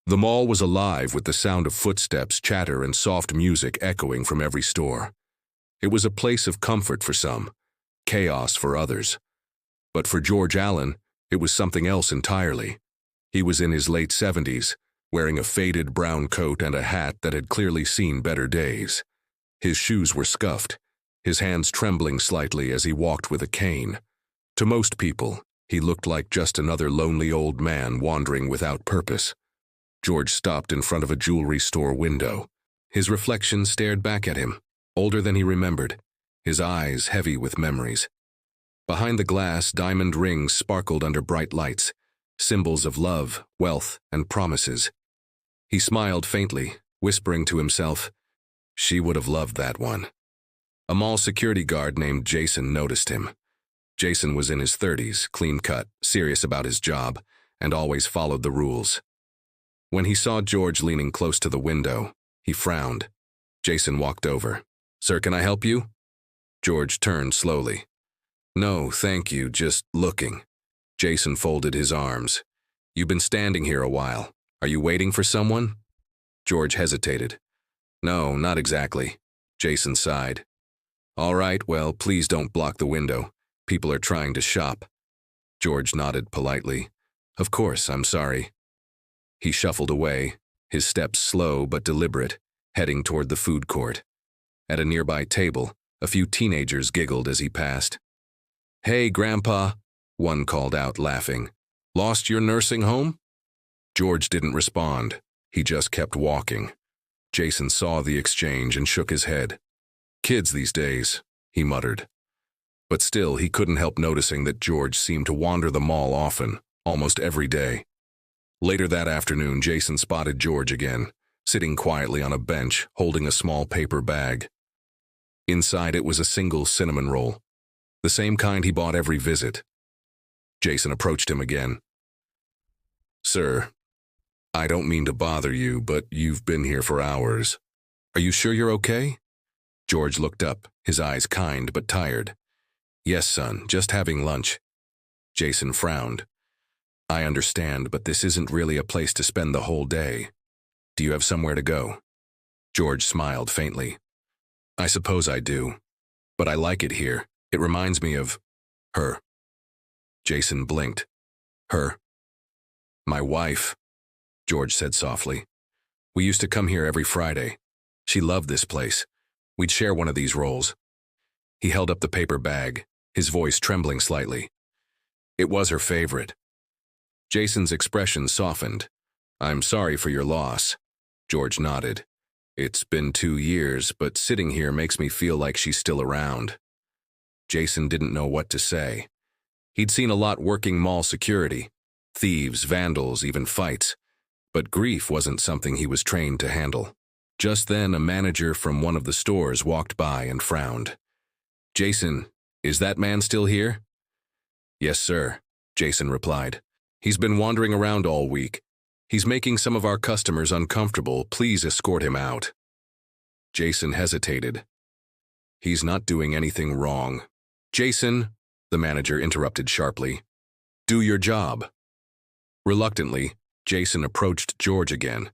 The mall was alive with the sound of footsteps, chatter, and soft music echoing from every store. It was a place of comfort for some, chaos for others. But for George Allen, it was something else entirely. He was in his late 70s, wearing a faded brown coat and a hat that had clearly seen better days. His shoes were scuffed, his hands trembling slightly as he walked with a cane. To most people, he looked like just another lonely old man wandering without purpose. George stopped in front of a jewelry store window. His reflection stared back at him, older than he remembered, his eyes heavy with memories. Behind the glass, diamond rings sparkled under bright lights, symbols of love, wealth, and promises. He smiled faintly, whispering to himself, "She would have loved that one." A mall security guard named Jason noticed him. Jason was in his 30s, clean-cut, serious about his job, and always followed the rules. When he saw George leaning close to the window, he frowned. Jason walked over. "Sir, can I help you?" George turned slowly. "No, thank you, just looking." Jason folded his arms. "You've been standing here a while. Are you waiting for someone?" George hesitated. "No, not exactly." Jason sighed. "All right, well, please don't block the window. People are trying to shop." George nodded politely. "Of course, I'm sorry." He shuffled away, his steps slow but deliberate, heading toward the food court. At a nearby table, a few teenagers giggled as he passed. "Hey, Grandpa," one called out, laughing. "Lost your nursing home?" George didn't respond. He just kept walking. Jason saw the exchange and shook his head. "Kids these days," he muttered. But still, he couldn't help noticing that George seemed to wander the mall often, almost every day. Later that afternoon, Jason spotted George again, sitting quietly on a bench, holding a small paper bag. Inside it was a single cinnamon roll, the same kind he bought every visit. Jason approached him again. "Sir, I don't mean to bother you, but you've been here for hours. Are you sure you're okay?" George looked up, his eyes kind but tired. "Yes, son, just having lunch." Jason frowned. "I understand, but this isn't really a place to spend the whole day. Do you have somewhere to go?" George smiled faintly. "I suppose I do, but I like it here. It reminds me of her." Jason blinked. "Her?" "My wife," George said softly. "We used to come here every Friday. She loved this place. We'd share one of these rolls." He held up the paper bag, his voice trembling slightly. "It was her favorite." Jason's expression softened. "I'm sorry for your loss." George nodded. "It's been 2 years, but sitting here makes me feel like she's still around." Jason didn't know what to say. He'd seen a lot working mall security, thieves, vandals, even fights. But grief wasn't something he was trained to handle. Just then, a manager from one of the stores walked by and frowned. "Jason, is that man still here?" "Yes, sir," Jason replied. "He's been wandering around all week. He's making some of our customers uncomfortable. Please escort him out." Jason hesitated. "He's not doing anything wrong." "Jason," the manager interrupted sharply. "Do your job." Reluctantly, Jason approached George again.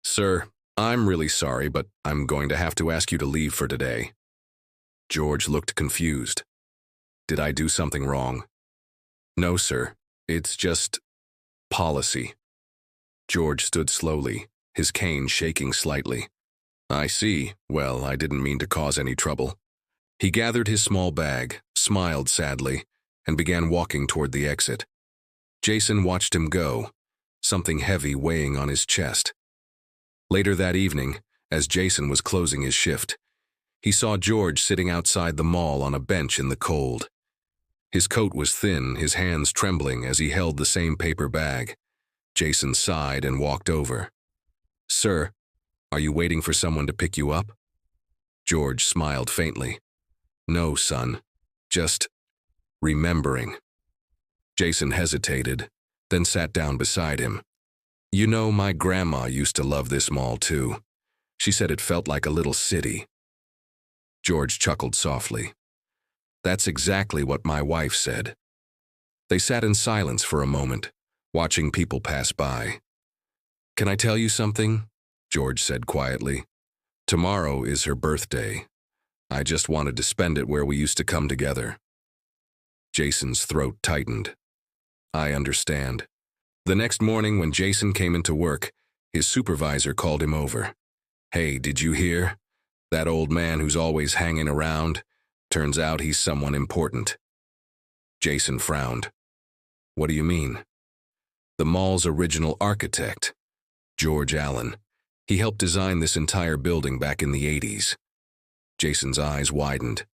"Sir, I'm really sorry, but I'm going to have to ask you to leave for today." George looked confused. "Did I do something wrong?" "No, sir. It's just policy." George stood slowly, his cane shaking slightly. "I see. Well, I didn't mean to cause any trouble." He gathered his small bag, smiled sadly, and began walking toward the exit. Jason watched him go, something heavy weighing on his chest. Later that evening, as Jason was closing his shift, he saw George sitting outside the mall on a bench in the cold. His coat was thin, his hands trembling as he held the same paper bag. Jason sighed and walked over. "Sir, are you waiting for someone to pick you up?" George smiled faintly. "No, son. Just remembering." Jason hesitated, then sat down beside him. "You know, my grandma used to love this mall too. She said it felt like a little city." George chuckled softly. "That's exactly what my wife said." They sat in silence for a moment, watching people pass by. Can I tell you something? George said quietly. Tomorrow is her birthday. I just wanted to spend it where we used to come together. Jason's throat tightened. I understand. The next morning when Jason came into work, his supervisor called him over. Hey, did you hear? That old man who's always hanging around? Turns out he's someone important. Jason frowned. What do you mean? The mall's original architect, George Allen. He helped design this entire building back in the 80s. Jason's eyes widened.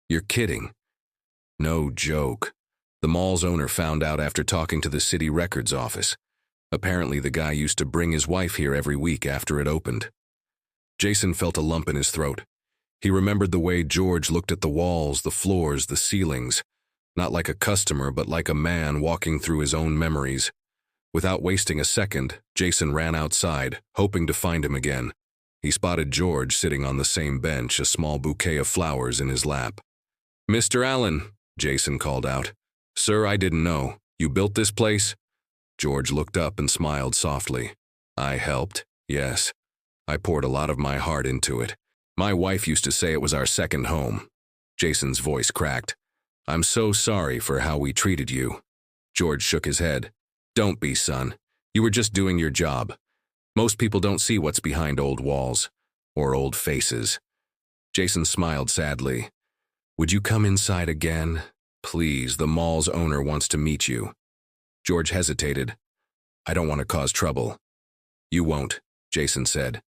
You're kidding. No joke. The mall's owner found out after talking to the city records office. Apparently the guy used to bring his wife here every week after it opened. Jason felt a lump in his throat. He remembered the way George looked at the walls, the floors, the ceilings, not like a customer but like a man walking through his own memories. Without wasting a second, Jason ran outside, hoping to find him again. He spotted George sitting on the same bench, a small bouquet of flowers in his lap. Mr. Allen, Jason called out. Sir, I didn't know. You built this place? George looked up and smiled softly. I helped, yes. I poured a lot of my heart into it. My wife used to say it was our second home. Jason's voice cracked. I'm so sorry for how we treated you. George shook his head. Don't be, son. You were just doing your job. Most people don't see what's behind old walls, or old faces. Jason smiled sadly. Would you come inside again? Please, the mall's owner wants to meet you. George hesitated. I don't want to cause trouble. You won't, Jason said.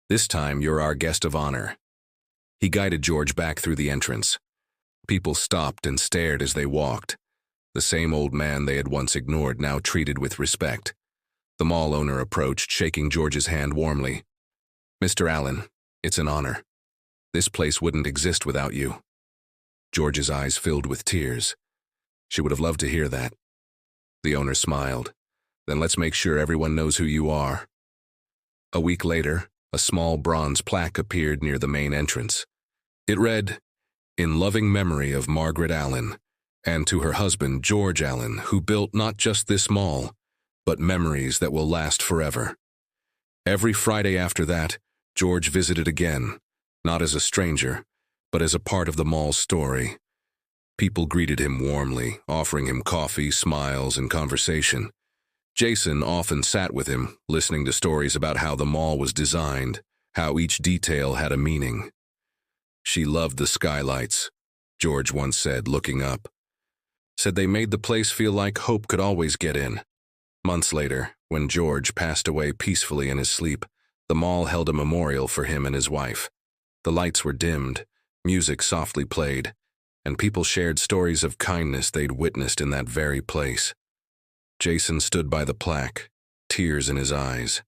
This time you're our guest of honor. He guided George back through the entrance. People stopped and stared as they walked. The same old man they had once ignored now treated with respect. The mall owner approached, shaking George's hand warmly. Mr. Allen, it's an honor. This place wouldn't exist without you. George's eyes filled with tears. She would have loved to hear that. The owner smiled. Then let's make sure everyone knows who you are. A week later, a small bronze plaque appeared near the main entrance. It read, In loving memory of Margaret Allen, and to her husband George Allen, who built not just this mall, but memories that will last forever. Every Friday after that, George visited again, not as a stranger, but as a part of the mall's story. People greeted him warmly, offering him coffee, smiles, and conversation. Jason often sat with him, listening to stories about how the mall was designed, how each detail had a meaning. She loved the skylights, George once said, looking up. Said they made the place feel like hope could always get in. Months later, when George passed away peacefully in his sleep, the mall held a memorial for him and his wife. The lights were dimmed, music softly played, and people shared stories of kindness they'd witnessed in that very place. Jason stood by the plaque, tears in his eyes.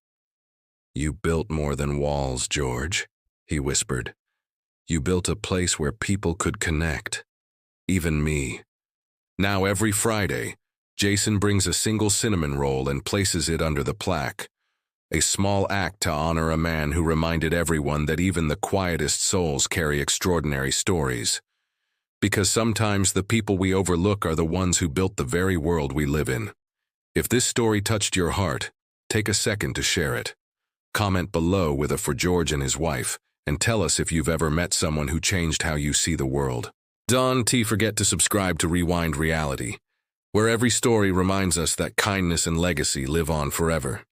You built more than walls, George, he whispered. You built a place where people could connect. Even me. Now every Friday, Jason brings a single cinnamon roll and places it under the plaque. A small act to honor a man who reminded everyone that even the quietest souls carry extraordinary stories. Because sometimes the people we overlook are the ones who built the very world we live in. If this story touched your heart, take a second to share it. Comment below with a for George and his wife, and tell us if you've ever met someone who changed how you see the world. Don't forget to subscribe to Rewind Reality, where every story reminds us that kindness and legacy live on forever.